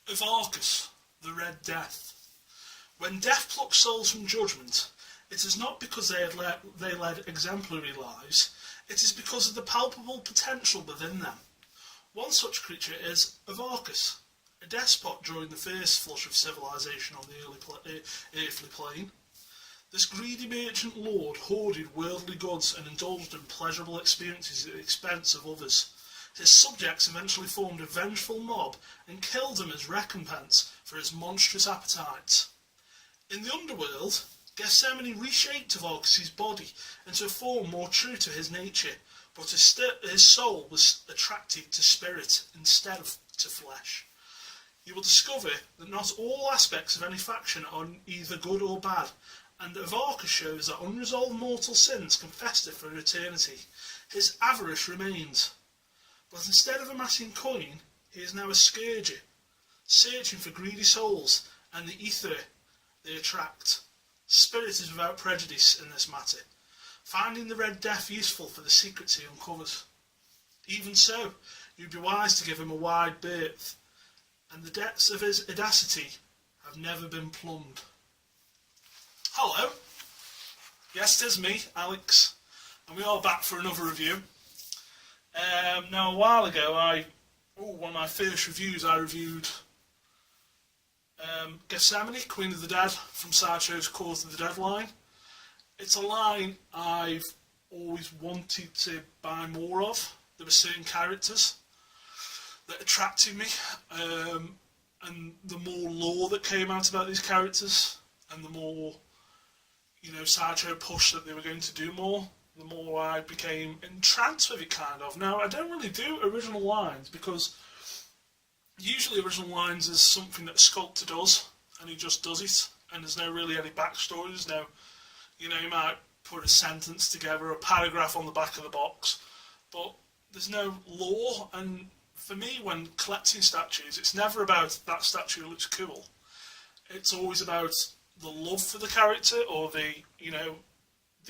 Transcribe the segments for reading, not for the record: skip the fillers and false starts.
Avarkus, the Red Death. When death plucks souls from judgment, it is not because they led exemplary lives, it is because of the palpable potential within them. One such creature is Avarkus, a despot during the first flush of civilization on the earthly plane. This greedy merchant lord hoarded worldly goods and indulged in pleasurable experiences at the expense of others. His subjects eventually formed a vengeful mob and killed him as recompense for his monstrous appetites. In the underworld, Gethsemane reshaped Avarkus's body into a form more true to his nature, but his soul was attracted to spirit instead of to flesh. You will discover that not all aspects of any faction are either good or bad, and Avarkus shows that unresolved mortal sins can fester for eternity. His avarice remains, but instead of amassing coin, he is now a scourger, searching for greedy souls and the ether they attract. Spirit is without prejudice in this matter, finding the Red Death useful for the secrets he uncovers. Even so, you'd be wise to give him a wide berth, and the depths of his audacity have never been plumbed. Hello, yes, it is me, Alex, and we are back for another review. Now, a while ago, one of my first reviews, I reviewed Gethsemane, Queen of the Dead, from Sideshow's Court of the Dead line. It's a line I've always wanted to buy more of. There were certain characters that attracted me, and the more lore that came out about these characters, and the more, Sideshow pushed that they were going to do more, the more I became entranced with it, kind of. Now, I don't really do original lines, because usually original lines is something that a sculptor does, and he just does it, and there's no really any backstory. There's no, you might put a sentence together, a paragraph on the back of the box, but there's no lore. And for me, when collecting statues, it's never about that statue looks cool. It's always about the love for the character, or the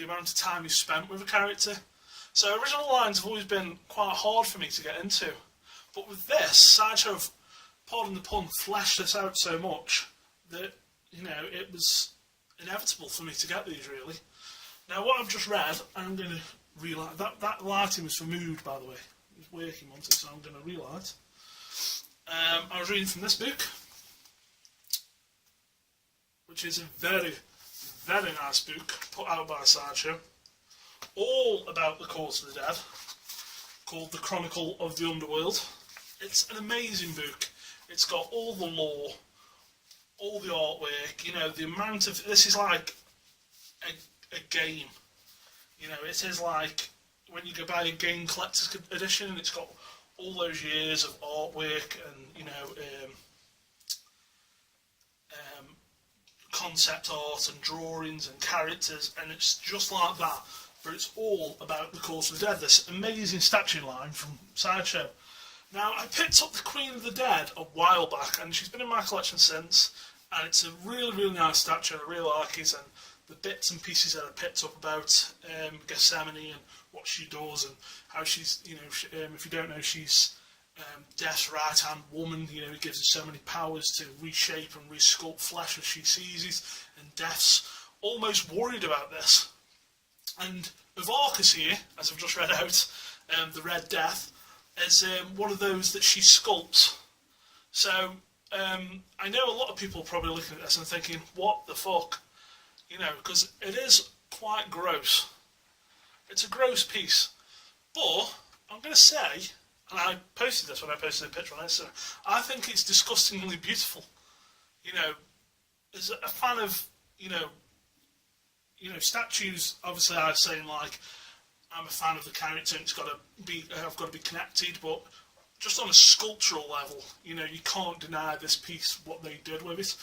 amount of time you spent with a character. So original lines have always been quite hard for me to get into. But with this, Sideshow have, pardon the pun, fleshed this out so much that, it was inevitable for me to get these, really. Now, what I've just read, I'm going to relight. That lighting was for mood, by the way. It was working on it, so I'm going to relight. I was reading from this book, which is a very, very nice book put out by Sideshow, all about the Court of the Dead, called The Chronicle of the Underworld. It's an amazing book. It's got all the lore, all the artwork, the amount of... This is like a game. It is like when you go buy a game collector's edition, and it's got all those years of artwork and, concept art and drawings and characters, and it's just like that, but it's all about the Court of the Dead, this amazing statue line from Sideshow. Now, I picked up the Queen of the Dead a while back, and she's been in my collection since, and it's a really, really nice statue, and I really like it, and the bits and pieces that I picked up about Gethsemane and what she does, and how she's, if you don't know, she's Death's right-hand woman. He gives her so many powers to reshape and resculpt flesh as she sees it, and Death's almost worried about this. And Avarkus here, as I've just read out, the Red Death, is one of those that she sculpts. So, I know a lot of people are probably looking at this and thinking, what the fuck? Because it is quite gross. It's a gross piece. But, I'm going to say, and I posted this when I posted a picture on Instagram, I think it's disgustingly beautiful. As a fan of, statues, obviously I'm saying, like, I'm a fan of the character and I've got to be connected, but just on a sculptural level, you can't deny this piece, what they did with it.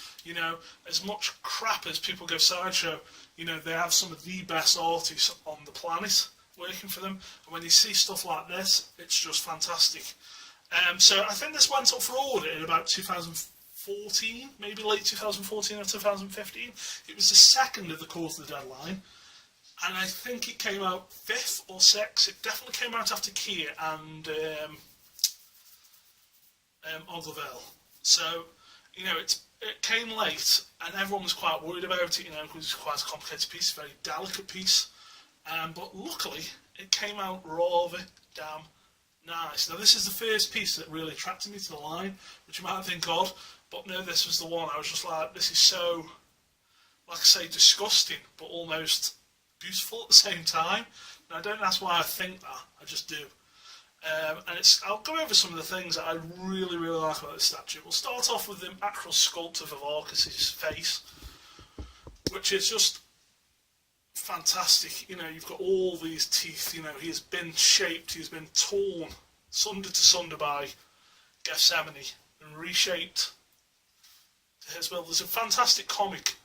As much crap as people give Sideshow, they have some of the best artists on the planet working for them, and when you see stuff like this, it's just fantastic. So I think this went up for order in about 2014, maybe late 2014 or 2015. It was the second of the Court of the Dead line, and I think it came out 5th or 6th. It definitely came out after Kia and Oglavale. So you know, it came late, and everyone was quite worried about it, you know, because it's quite a complicated piece, a very delicate piece. But luckily, it came out rather damn nice. Now, this is the first piece that really attracted me to the line, which you might think odd, but no, this was the one. I was just like, this is so, like I say, disgusting, but almost beautiful at the same time. And I don't ask why I think that, I just do. And I'll go over some of the things that I really, really like about this statue. We'll start off with the actual sculpt of Avarkus' face, which is just fantastic. You know, you've got all these teeth, you know, he has been shaped, he's been torn sunder to sunder by Gethsemane and reshaped to his will. There's a fantastic comic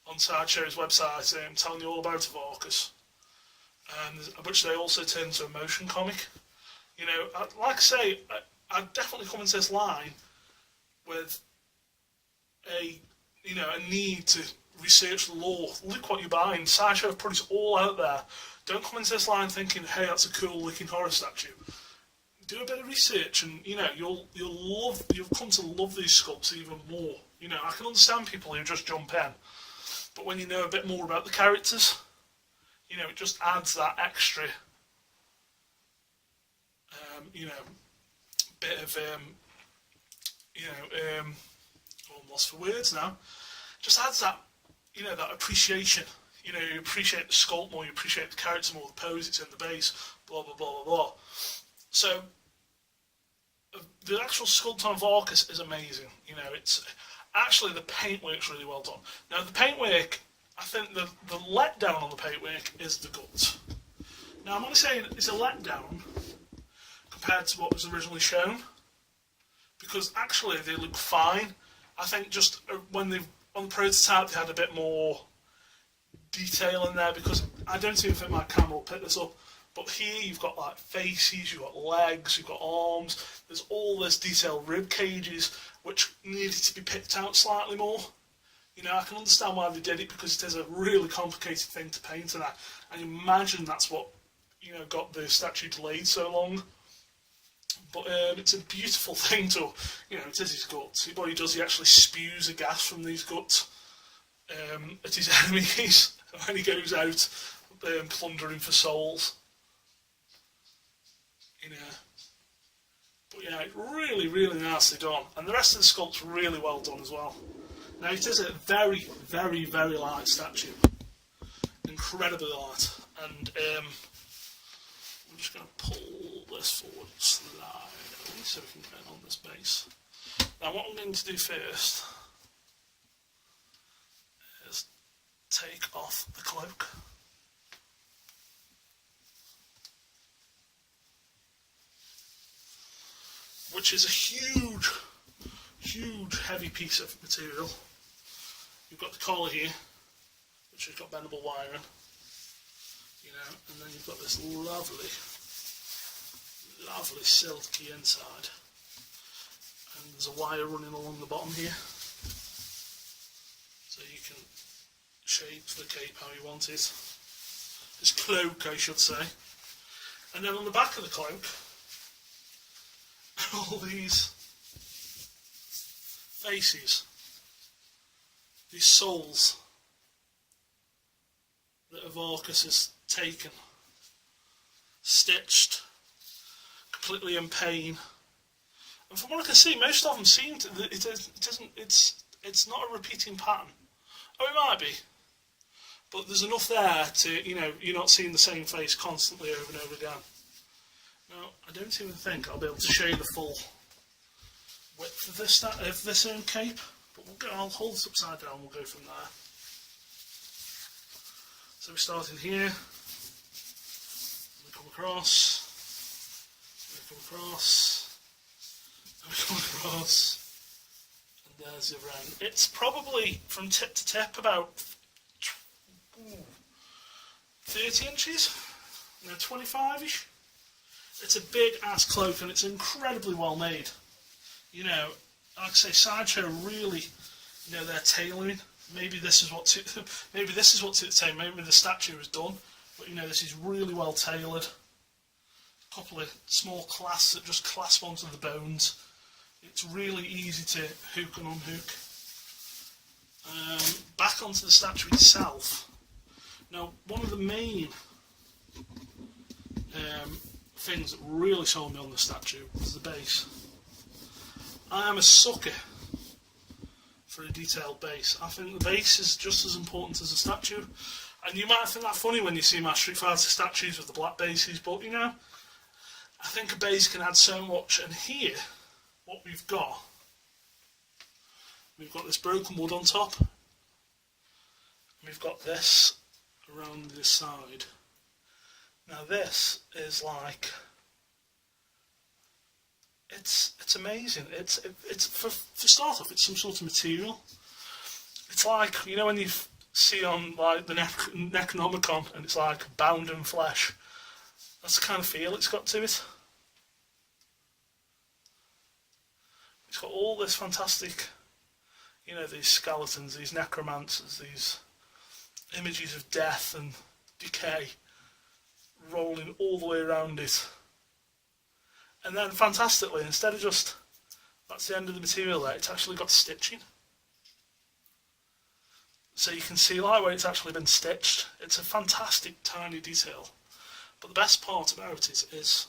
on Sideshow's website telling you all about Avarkus, which they also turned into a motion comic. You know, like I say, I'd definitely come into this line with a need to research the lore. Look what you're buying. Sideshow have put it all out there. Don't come into this line thinking, hey, that's a cool looking horror statue. Do a bit of research, and you know you'll come to love these sculpts even more. You know, I can understand people who just jump in, but when you know a bit more about the characters, you know, it just adds that extra. Bit of, I'm lost for words now. Just adds that, you know, that appreciation. You know, you appreciate the sculpt more, you appreciate the character more, the pose it's in, the base, blah, blah, blah, blah, blah. So, the actual sculpt on Avarkus is amazing. You know, it's actually, the paintwork's really well done. Now, the paintwork, I think the letdown on the paintwork is the guts. Now, I'm only saying it's a letdown compared to what was originally shown, because actually they look fine. I think just when on the prototype they had a bit more detail in there, because I don't even think my camera will pick this up, but here you've got like faces, you've got legs, you've got arms, there's all this detailed rib cages which needed to be picked out slightly more. You know, I can understand why they did it, because it is a really complicated thing to paint, and I imagine that's what, you know, got the statue delayed so long. But it's a beautiful thing to, you know, it is his guts. What he does, he actually spews a gas from these guts at his enemies when he goes out plundering for souls. You know. But yeah, really, really nicely done. And the rest of the sculpt's really well done as well. Now, it is a very, very, very light statue. Incredibly light. And I'm just going to pull this forward slightly so we can get on this base. Now, what I'm going to do first is take off the cloak. Which is a huge, huge, heavy piece of material. You've got the collar here, which has got bendable wiring. You know, and then you've got this lovely, lovely silky inside, and there's a wire running along the bottom here, so you can shape the cape how you want it. This cloak, I should say. And then on the back of the cloak, all these faces, these souls that Avarkus has taken, stitched, completely in pain. And from what I can see, most of them seem to, it's not a repeating pattern. Oh, it might be, but there's enough there to, you know, you're not seeing the same face constantly over and over again. Now, I don't even think I'll be able to show you the full width of this cape, but I'll hold this upside down and we'll go from there. So we start in here, we come across, we come across, and we come across, and there's the other end. It's probably from tip to tip about 30 inches, 25-ish. It's a big ass cloak, and it's incredibly well made. You know, like I say, Sideshow really, you know, they're tailoring. Maybe this is what maybe this is what's at the time. Maybe the statue is done, but you know, this is really well tailored. A couple of small clasps that just clasp onto the bones. It's really easy to hook and unhook. Back onto the statue itself. Now, one of the main things that really sold me on the statue was the base. I am a sucker for a detailed base. I think the base is just as important as the statue. And you might think that funny when you see my Street Fighter statues with the black bases, but you know, I think a base can add so much. And here, what we've got this broken wood on top. We've got this around this side. Now this is like, it's amazing. It's for start off, it's some sort of material. It's like, you know, when you see on like the Necronomicon and it's like bound in flesh. That's the kind of feel it's got to it. It's got all this fantastic, you know, these skeletons, these necromancers, these images of death and decay rolling all the way around it. And then fantastically, instead of just, that's the end of the material there, it's actually got stitching. So you can see like where it's actually been stitched. It's a fantastic tiny detail. But the best part about it is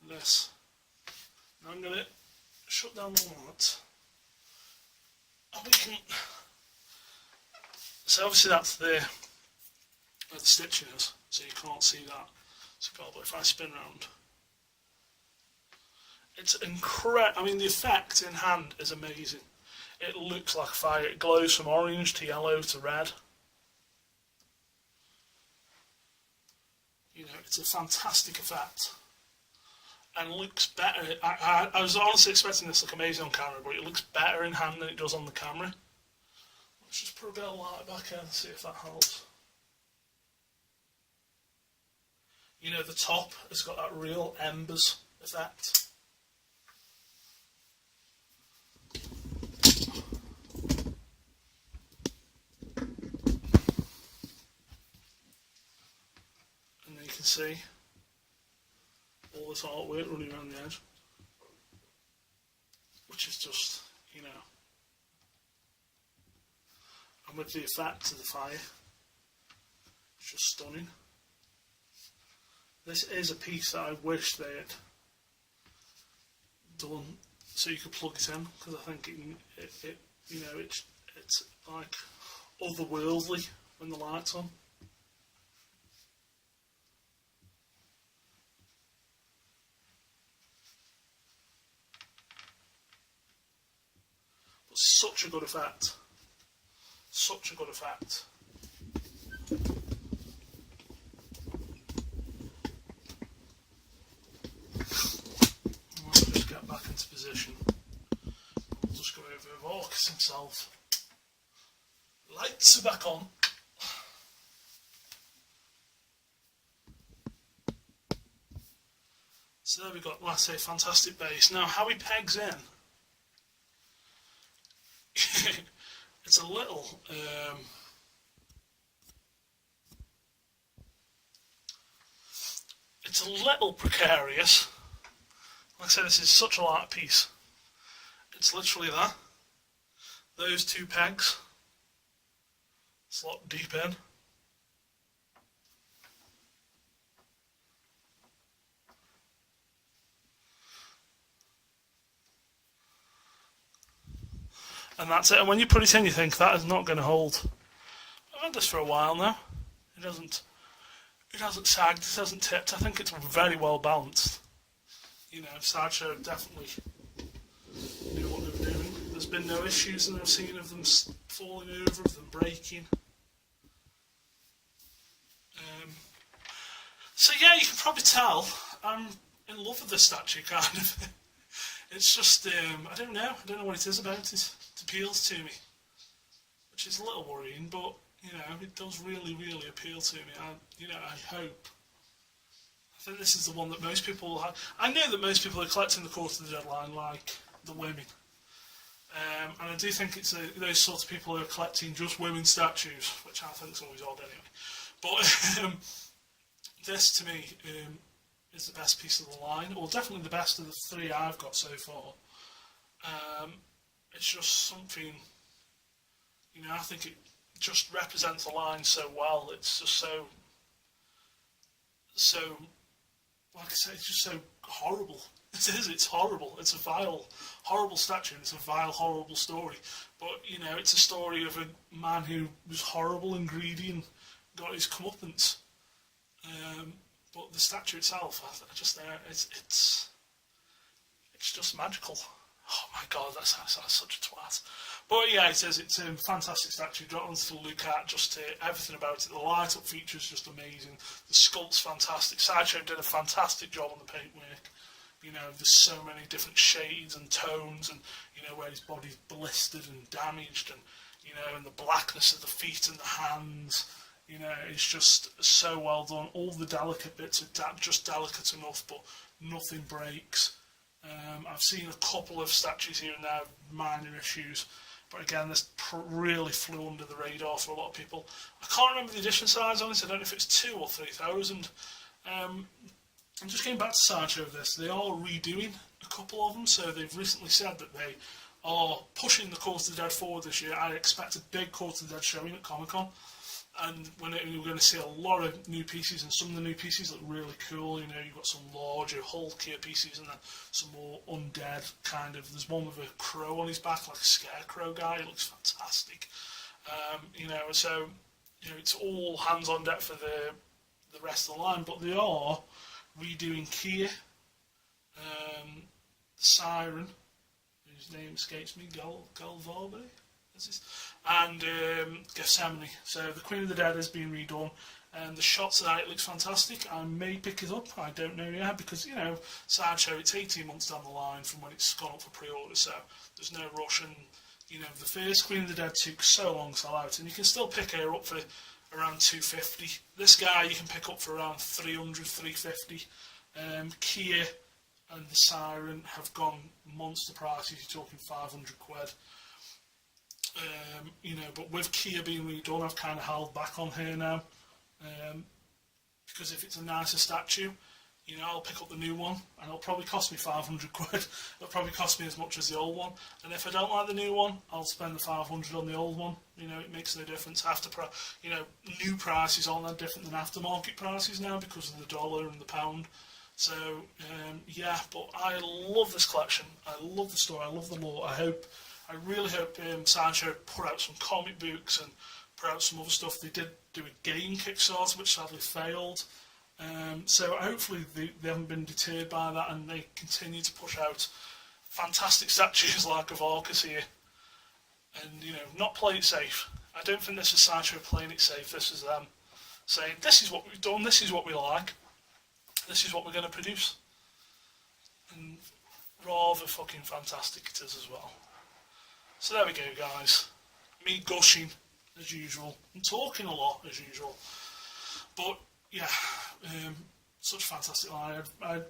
this. Now I'm going to shut down the light. And we can... So obviously that's where the stitching is, so you can't see that. But if I spin round, it's incredible. I mean, the effect in hand is amazing. It looks like fire. It glows from orange to yellow to red. You know, it's a fantastic effect. And looks better. I was honestly expecting this to look amazing on camera, but it looks better in hand than it does on the camera. Let's just put a bit of light back in and see if that helps. You know, the top has got that real embers effect. And then you can see all this artwork running around the edge, which is just, you know, and with the effect of the fire, it's just stunning. This is a piece that I wish they had done so you could plug it in, because I think it you know, it's like otherworldly when the light's on. But such a good effect. Such a good effect. Let's just get back into position. We'll just go over Avarkus himself. Lights are back on. So there we got, let's say, fantastic base. Now, how he pegs in. It's a little precarious. Like I said, this is such a light piece. It's literally that. Those two pegs slot deep in. And that's it. And when you put it in, you think that is not going to hold. I've had this for a while now. It hasn't sagged. It hasn't tipped. I think it's very well balanced. You know, Sideshow definitely knew what they were doing. There's been no issues, and I've seen of them falling over, of them breaking. So yeah, you can probably tell I'm in love with this statue, kind of. It's just, I don't know what it is about it. It appeals to me, which is a little worrying, but, you know, it does really, really appeal to me. I hope. I think this is the one that most people will have. I know that most people are collecting the Court of the Dead line like the women. And I do think it's those sort of people who are collecting just women's statues, which I think is always odd anyway. But this, to me, is the best piece of the line, or definitely the best of the three I've got so far. It's just something, I think it just represents the line so well. It's just so, like I say, it's just so horrible. It is, it's horrible. It's a vile, horrible statue, and it's a vile, horrible story. But, it's a story of a man who was horrible and greedy and got his comeuppance. But the statue itself, it's just magical. Oh my god, that sounds such a twat. But yeah, it's a fantastic statue, to look at, everything about it. The light up feature is just amazing. The sculpt's fantastic. Sideshow did a fantastic job on the paintwork. There's so many different shades and tones, and where his body's blistered and damaged, and and the blackness of the feet and the hands. It's just so well done. All the delicate bits are just delicate enough, but nothing breaks. I've seen a couple of statues here and there, minor issues, but again, this really flew under the radar for a lot of people. I can't remember the edition size on it. I don't know if it's 2 or 3,000. I'm just getting back to Sideshow of this. They are redoing a couple of them, so they've recently said that they are pushing the Court of the Dead forward this year. I expect a big Court of the Dead showing at Comic-Con, and we're going to see a lot of new pieces, and some of the new pieces look really cool. You've got some larger, hulkier pieces, and then some more undead kind of. There's one with a crow on his back, like a scarecrow guy. It looks fantastic. So it's all hands on deck for the rest of the line, but they are redoing Kia, Siren, whose name escapes me, Galvarbe, and Gethsemane. So the Queen of the Dead has been redone, and the shots of that, looks fantastic. I may pick it up, I don't know yet, because Sideshow, it's 18 months down the line from when it's gone up for pre-order, so there's no rush. And the first Queen of the Dead took so long to sell out, and you can still pick her up for around 250. This guy you can pick up for around 300, 350. Kia and the Siren have gone monster prices. You're talking 500 quid. But with Kia being redone, I've kind of held back on her now, because if it's a nicer statue, I'll pick up the new one, and it'll probably cost me 500 quid. It'll probably cost me as much as the old one, and if I don't like the new one, I'll spend the 500 on the old one. It makes no difference. New prices aren't that different than aftermarket prices now because of the dollar and the pound. So but I love this collection. I love the story. I love the lore. I really hope Sideshow put out some comic books and put out some other stuff. They did do a game Kickstarter, which sadly failed. So hopefully they haven't been deterred by that, and they continue to push out fantastic statues like Avarkus here, and not play it safe. I don't think this is Sideshow playing it safe. This is them saying, this is what we've done, this is what we like, this is what we're going to produce, and rather fucking fantastic it is as well. So there we go, guys. Me gushing as usual, and talking a lot as usual, but yeah, such a fantastic line. I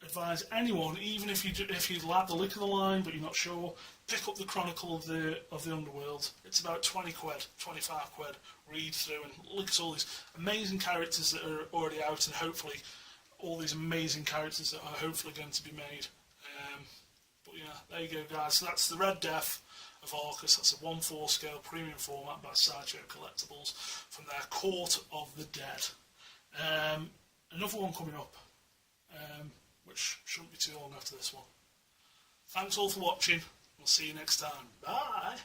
advise anyone, even if you like the look of the line but you're not sure, pick up the Chronicle of the Underworld. It's about 20 quid, 25 quid. Read through and look at all these amazing characters that are already out, and hopefully all these amazing characters that are hopefully going to be made. But yeah, there you go, guys. So that's the Red Death of Avarkus. That's a 1/4 scale premium format by Sideshow Collectibles from their Court of the Dead. Another one coming up, which shouldn't be too long after this one. Thanks all for watching. We'll see you next time. Bye!